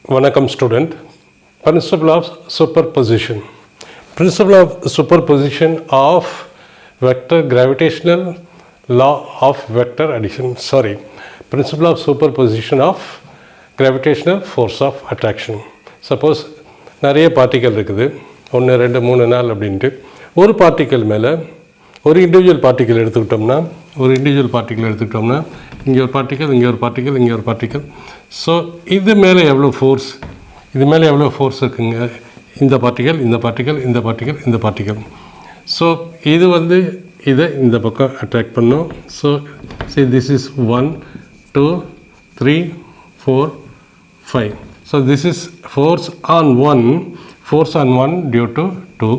Vanakkam student. Principle of superposition. Principle of superposition of vector gravitational law of vector addition. Principle of superposition of gravitational force of attraction. Suppose நிறைய particle இருக்குது 1 2 3 4 அப்படின்ட்டு ஒரு particle மேலே ஒரு individual particle எடுத்துக்கிட்டோம்னா இங்கே ஒரு particle இங்கே ஒரு பார்ட்டிக்கல் இங்கே ஒரு பார்ட்டிக்கல். ஸோ இது மேலே எவ்வளோ ஃபோர்ஸ் இருக்குங்க, இந்த பார்ட்டிக்கல். ஸோ இது வந்து இதை இந்த பக்கம் அட்ராக்ட் பண்ணோம். So see this is 1 2 3 4 5. So this is force on 1 due to 2.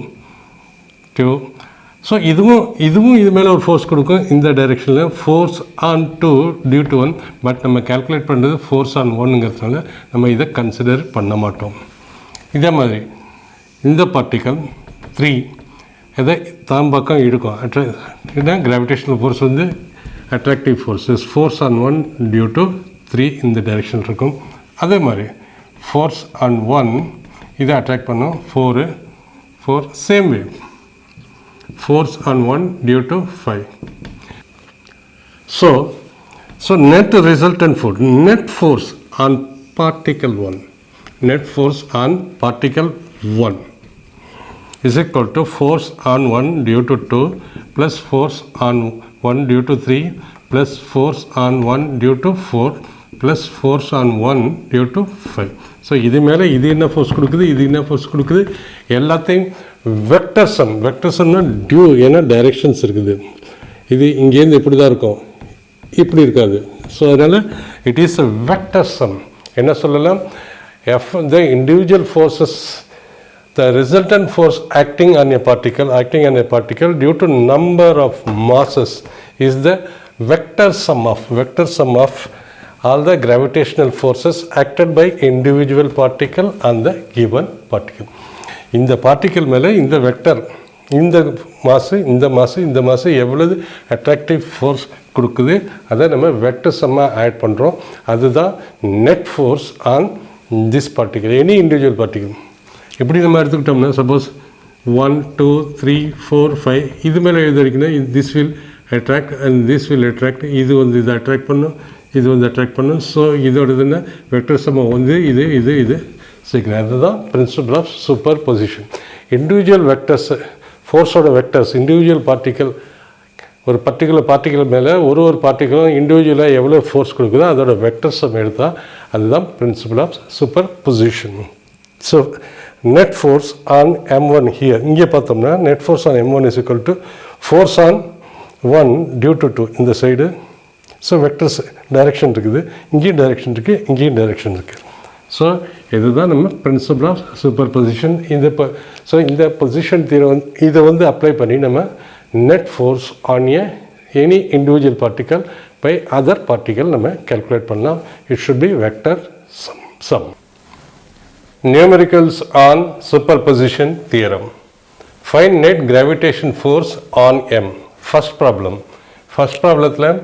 So இதுவும் இது மேலே ஒரு ஃபோர்ஸ் கொடுக்கும் இந்த டைரெக்ஷனில், force on 2 due to 1. But நம்ம கேல்குலேட் பண்ணுறது ஃபோர்ஸ் ஆன் 1ங்கிறதுனால நம்ம இதை கன்சிடர் பண்ண மாட்டோம். இதே மாதிரி இந்த பார்ட்டிக்கல் 3 இதை தான் பக்கம் இழுக்கும். இதுதான் கிராவிடேஷனல் ஃபோர்ஸ் வந்து attractive force on 1 due to 3 இந்த டைரெக்ஷன் இருக்கும். அதே மாதிரி ஃபோர்ஸ் ஆன் 1 இதை அட்ராக்ட் பண்ணும் 4 same way force on 1 due to 5. So net resultant force on particle 1 is equal to force on 1 due to 2 plus force on 1 due to 3 plus force on 1 due to 4 plus force on 1 due to 5. So இது மேலே இது என்ன force கொடுக்குது, எல்லாத்தையும் vector சம்னா due, ஏன்னா directions இருக்குது. இது இங்கேருந்து இப்படி தான் இருக்கும், இப்படி இருக்காது. ஸோ அதனால் it is a vector sum. என்ன சொல்லலாம், the individual forces, the resultant force acting on a particle due to number of masses is the vector sum of all the gravitational forces acted by individual particle on the given particle. இந்த particle மேலே இந்த vector, இந்த மாசு எவ்வளவு attractive force கொடுக்குது, அதை நம்ம vector சம்மாக add பண்ணுறோம். அதுதான் net force on this particle, any individual particle. எப்படி நம்ம எடுத்துக்கிட்டோம்னா, சப்போஸ் 1 2 3 4 5 இது மேலே எழுதிருக்குன்னா this will attract and this will attract. இது வந்து இதை அட்ராக்ட் பண்ணும், இது வந்து அட்ராக்ட் பண்ணும். ஸோ இதோடதுன்னா வெக்டர் சம்மை வந்து இது சீக்கிரம். அதுதான் principle of superposition. Individual vectors, ஃபோர்ஸோட வெக்டர்ஸ், இண்டிவிஜுவல் பார்ட்டிக்கல், ஒரு பர்டிகுலர் பார்ட்டிக்கல் மேலே ஒரு பார்ட்டிக்கலும் இண்டிவிஜுவலாக எவ்வளோ ஃபோர்ஸ் கொடுக்குதோ அதோட வெக்டர் சம் எடுத்தால் அதுதான் principle of superposition. So net force on M1 here, இங்கே பார்த்தோம்னா net force on M1 is equal to force on 1 due to 2 இந்த சைடு. ஸோ வெக்டர்ஸ் டைரெக்ஷன் இருக்குது, இங்கேயும் டைரெக்ஷன் இருக்குது. ஸோ இதுதான் நம்ம பிரின்சிபல் ஆஃப் சூப்பர் பொசிஷன். இந்த position theorem இதை வந்து அப்ளை பண்ணி நம்ம net force on any individual particle by other particle நம்ம கேல்குலேட் பண்ணலாம். It should be vector sum. Numericals on superposition பொசிஷன் தியரம். Find net gravitation force on M. First ப்ராப்ளத்தில்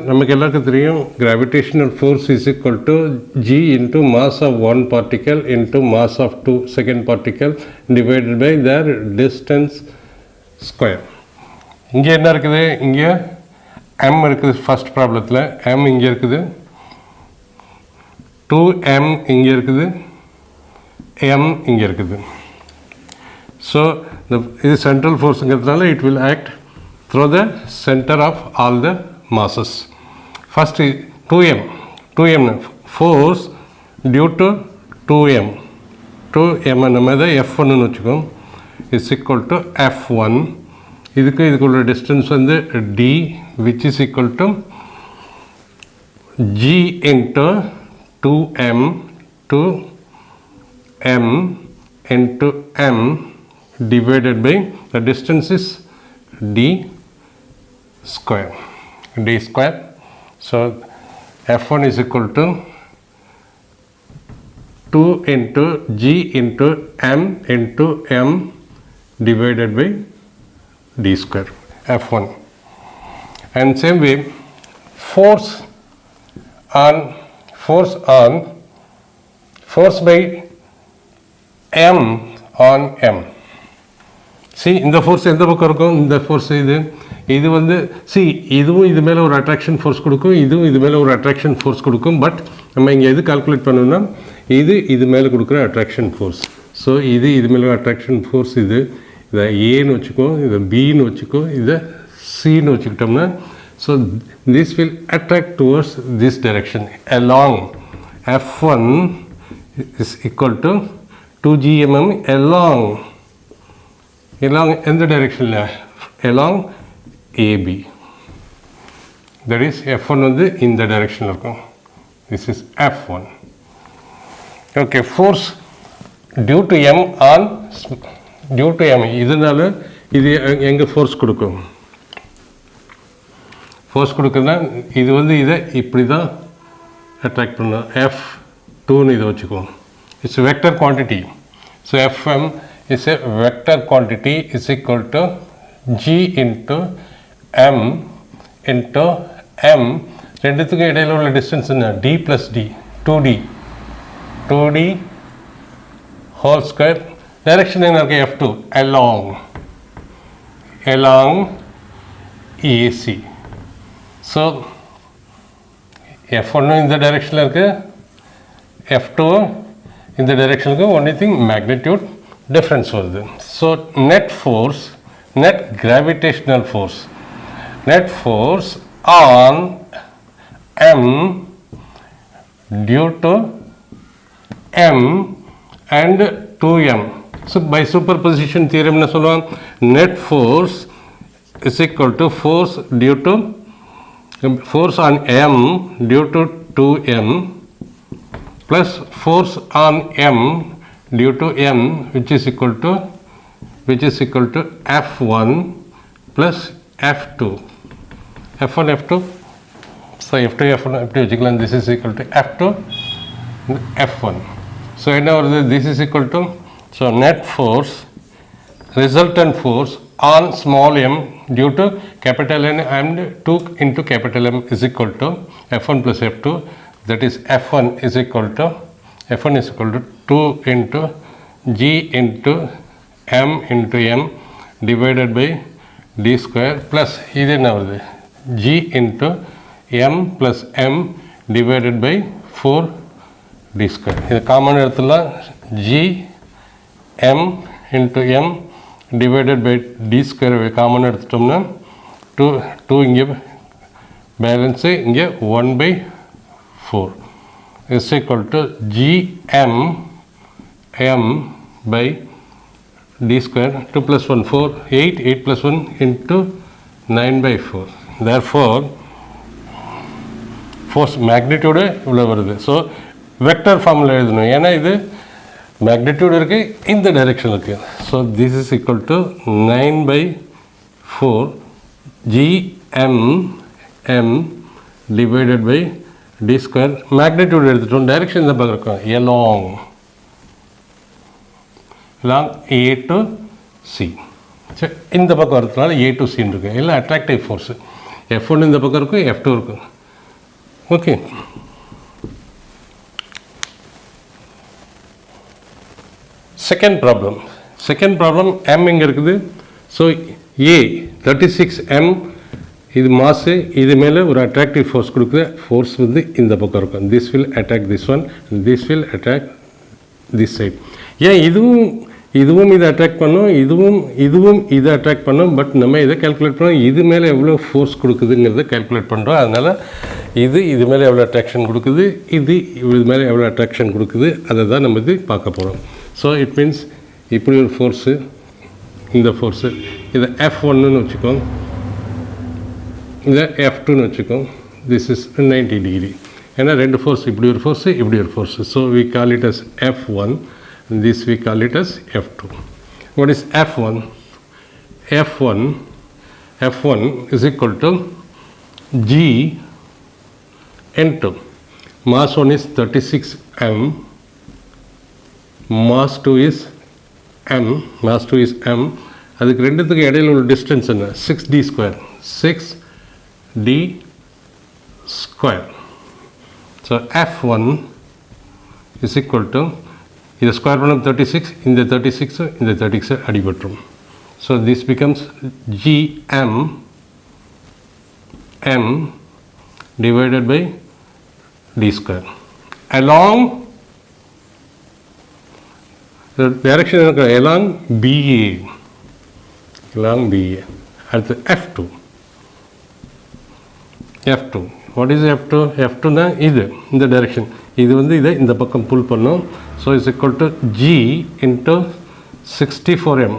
நமக்கு எல்லாருக்கும் தெரியும், gravitational force is equal to G into mass of 1 particle into mass of 2 second particle divided by their distance square. இங்கே என்ன இருக்குது, இங்கே M இருக்குது. ஃபர்ஸ்ட் ப்ராப்ளத்தில் M இங்கே இருக்குது, 2M இங்கே இருக்குது, M இங்கே இருக்குது. ஸோ இது சென்ட்ரல் ஃபோர்ஸுங்கிறதுனால it will act through the centre of all the masses. First 2M force due to 2M நம்ம இதை F1 வச்சுக்கோம், is equal to F1. இதுக்குள்ள டிஸ்டன்ஸ் வந்து D which is equal to G into 2M into M divided by the distance is D square. So F1 is equal to 2 into G into M divided by D square, F1. And same way force on force by m on m. see இந்த force எந்த பக்கம் இருக்கும், இந்த force இது வந்து இதுவும் இது மேலே ஒரு அட்ராக்ஷன் ஃபோர்ஸ் கொடுக்கும், இதுவும் இது மேலே ஒரு அட்ராக்ஷன் ஃபோர்ஸ் கொடுக்கும். பட் நம்ம இங்கே எது கால்குலேட் பண்ணணும்னா இது மேலே கொடுக்குற அட்ராக்ஷன் ஃபோர்ஸ். ஸோ இது மேலே அட்ராக்ஷன் ஃபோர்ஸ் இதை ஏன்னு வச்சுக்கோ, இதை பின்னு வச்சுக்கோ, இதை சின்னு வச்சுக்கிட்டோம்னா so this will attract towards this direction along F1 is equal to 2gmm along எந்த டைரெக்ஷனில், along AB. that is F1 வந்து இந்த டைரெக்ஷனில் இருக்கும். this is F1. okay, force due to m on due to m இதனால இது எங்கே force கொடுக்கும், ஃபோர்ஸ் கொடுக்குதுன்னா இது வந்து இதை இப்படி தான் அட்ராக்ட் பண்ணணும். F2ன்னு இதை வச்சுக்குவோம். It's vector quantity. So Fm is a vector quantity is equal to g into m into m. ரெண்டுத்துக்கு இடையில உள்ள டிஸ்டன்ஸ் என்ன, d plus d 2d whole square. Direction என்ன இருக்கு, F2 along AC. So F1 இந்த டைரெக்ஷனில் இருக்குது, F2 இந்த டைரெக்ஷனுக்கு ஒன்லி திங் மேக்னிடியூட் டிஃப்ரென்ஸ் வருது. So net force, net gravitational force, net force on M due to M and 2M. So by superposition theorem என்ன சொல்லுவாங்க, net force is equal to force due to force on M due to 2M plus force on M due to M which is equal to F1 plus F2. F1 F2, so F2 F1 எப்படி வச்சுக்கலாம், this is equal to F2 F1. so என்ன வருது, this is equal to, so net force, resultant force on small m due to capital N and 2 into capital M is equal to F1 plus F2. that is F1 is equal to 2 into G into M into M divided by D square plus இது என்ன வருது, G into M plus M divided by 4 D square. இது common இடத்துல G M into M divided by D square common எடுத்துட்டோம்னா 2 இங்கே balance, இங்கே 1/4 is equal to Gm M by D square. 2 plus 1 4, 8 plus 1 into 9/4. therefore force magnitude இவ்வளோ வருது. So vector ஃபார்மில் எழுதணும், ஏன்னா இது மேக்னிடியூட் இருக்குது, இந்த டைரெக்ஷன் இருக்குது. So this is equal to 9/4 GM divided by d square. Magnitude எடுத்துட்டோம், டைரெக்ஷன் இந்த பக்கம் இருக்கும், along A to C. சரி, இந்த பக்கம் வரதுனால A to C இருக்குது. எல்லாம் அட்ராக்டிவ் ஃபோர்ஸு. F1 இந்த பக்கம் இருக்கும், F2 இருக்கும். ஓகே, செகண்ட் ப்ராப்ளம் M இங்கே இருக்குது. ஸோ A 36M இது மாசு, இது மேலே ஒரு அட்ராக்டிவ் ஃபோர்ஸ் கொடுக்குது. ஃபோர்ஸ் வந்து இந்த பக்கம் இருக்கும். This will attack this one, this will attack this side. ஏன் இதுவும் இதை அட்ராக்ட் பண்ணோம், இதுவும் இதை அட்ராக்ட் பண்ணோம். பட் நம்ம இதை கால்குலேட் பண்ணோம், இது மேலே எவ்வளோ ஃபோர்ஸ் கொடுக்குதுங்கிறத கால்குலேட் பண்ணுறோம். அதனால் இது மேலே எவ்வளோ அட்ராக்ஷன் கொடுக்குது, இது மேலே எவ்வளோ அட்ராக்ஷன் கொடுக்குது, அதை தான் நம்ம இது பார்க்க போகிறோம். ஸோ இட் மீன்ஸ் இப்படி ஒரு ஃபோர்ஸு, இந்த ஃபோர்ஸு, இதை F1ன்னு வச்சுக்கோங்க, இதை F2ன்னு வச்சுக்கோங்க. This is 90 degree. ஏன்னா ரெண்டு ஃபோர்ஸ், இப்படி ஒரு ஃபோர்ஸு, இப்படி ஒரு force. So we call it as F1, this we call it as F2. What is F1? F1 is equal to G into mass 1 is 36M, mass 2 is M, அதுக்கு ரெண்டுத்துக்கு இடையில உள்ள டிஸ்டன்ஸ் என்ன, 6D square. So F1 is equal to the square root of 36 in the 36 அடிபட்டுரும். So this becomes GM M divided by D square along the direction along BA at the F2. What is F2? F2 na இது இந்த direction. இது வந்து இதை இந்த பக்கம் pull பண்ணும். So is equal to G into 64M.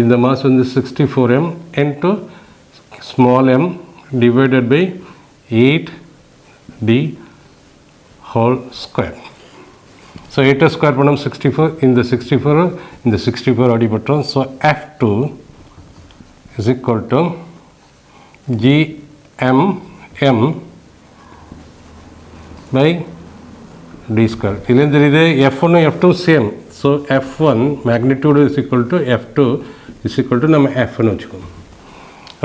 இந்த mass வந்து 64M into small m divided by 8D whole square. So 8 square பண்ணோம் 64, இந்த 64 அடிபட்டோம். So F2 is equal to GMM by D square. இதில் தெரியுது F1 F2 same. So F1 magnitude is equal to F2 is equal to நம்ம F1 வச்சுக்கோம்.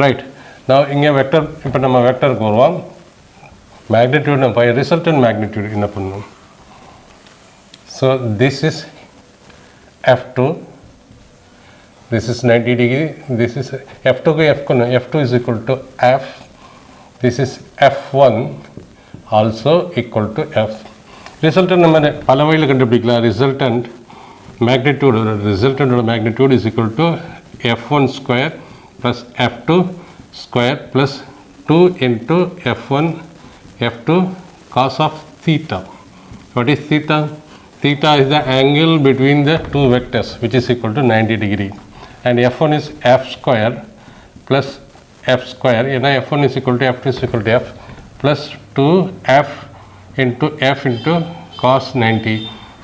Right. Now இங்கே vector, இப்போ நம்ம வெக்டருக்கு வருவோம். magnitude நம்ம resultant magnitude என்ன பண்ணணும்? So this is F2, this is 90 degree, this is F2 को F2 is equal to F, this is F1 also equal to F. Resultant நம்ம பல வழியில் கண்டுபிடிக்கலாம். resultant magnitude is equal to F1 square plus F2 square plus 2 into F1 F2 cos of theta. What is theta? Theta is the angle between the two vectors, which is equal to 90 degree. And F1 is F square plus F square. F1 is equal to F2 is equal to F plus 2F into cos 90.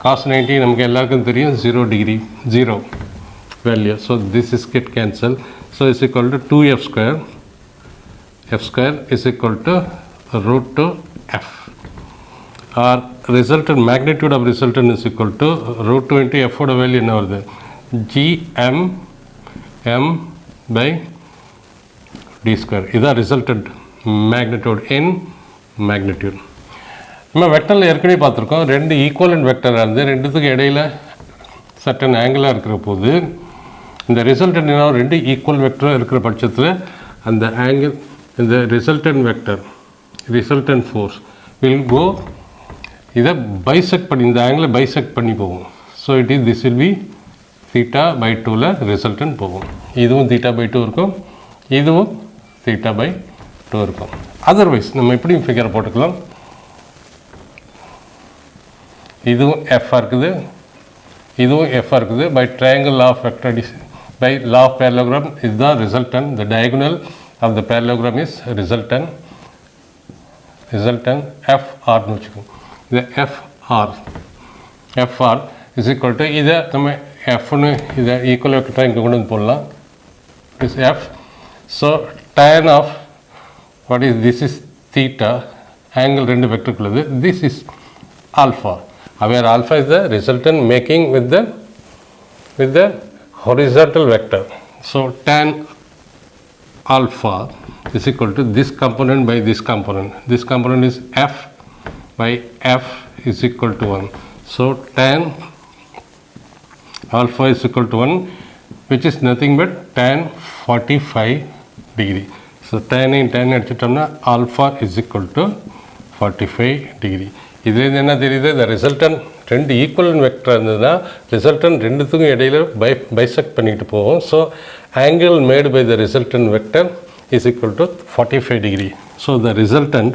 Cos 90 நமக்கு எல்லாருக்கும் தெரியும் 0 degree, 0 value. So this is get cancelled. So it's equal to 2F square. F square is equal to root 2 F. Our resultant magnitude of resultant is equal to root 2 into F ஓட value என்ன வருது? GM M by D square. இதுதான் resultant magnitude in magnitude. நம்ம வெக்டரில் ஏற்கனவே பார்த்துருக்கோம். ரெண்டு equivalent வெக்டராக இருந்து ரெண்டுத்துக்கு இடையில் சர்டன் ஆங்கிளாக இருக்கிற போது இந்த ரிசல்டன்ட் என்ன, ரெண்டு ஈக்குவல் வெக்டராக இருக்கிற பட்சத்தில் அந்த ஆங்கிள், இந்த resultant vector, resultant force will go, இதை பைசெக்ட் பண்ணி, இந்த ஆங்கிளை பைசெக்ட் பண்ணி போகும். So it is this will be theta by 2ல் ரிசல்டன்ட் போகும். இதுவும் தீட்டா பை 2 இருக்கும், இதுவும் தீட்டா பை 2 இருக்கும். அதர்வைஸ் நம்ம எப்படியும் ஃபிகரை போட்டுக்கலாம். இதுவும் எஃப்ஆ இருக்குது, இதுவும் எஃப்ஆ இருக்குது. By triangle of vector by law of parallelogram இதுதான் resultant. The diagonal of the parallelogram is resultant எஃப்ஆர்னு வச்சுக்கோங்க. இது எஃப்ஆர் இஸ் ஈக்குவல் டு, இதை நம்ம எஃப்னு இதை ஈக்குவல் வெக்டராக இங்கே கொண்டு வந்து போடலாம். Is F. So tan of what is this is theta, angle ரெண்டு வெக்டருக்குள்ளது. This is alpha, where alpha is the resultant making with the horizontal vector. So tan alpha is equal to this component by this component. This component is f by f is equal to 1. So tan alpha is equal to 1, which is nothing but tan 45 degree. So tan எடுத்துட்டோம்னா alpha is equal to 45 degree. இதுலேருந்து என்ன தெரியுது, இந்த resultant ரெண்டு equal vector இருந்ததுன்னா resultant ரெண்டுத்துக்கும் இடையில் bisect பண்ணிட்டு போகும். So angle made by the resultant vector is equal to 45 degree. So the resultant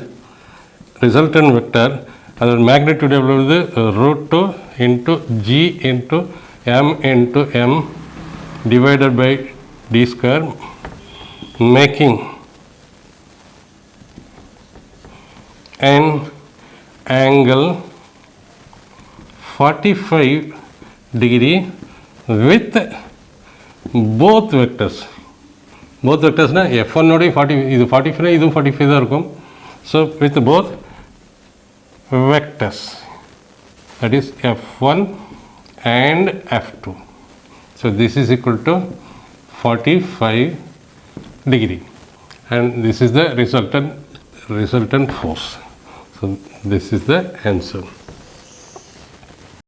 vector அதோட மேக்னிடியூட் எவ்வளோ வருது, root 2 into g into m divided by d square, making an angle 45 degree with both vectors. both vectors na f1 nodi 40, idu 45 idu 45 da irukum. So with both vectors, that is f1 and f2. So this is equal to 45 degree, and this is the resultant resultant force. So this is the answer.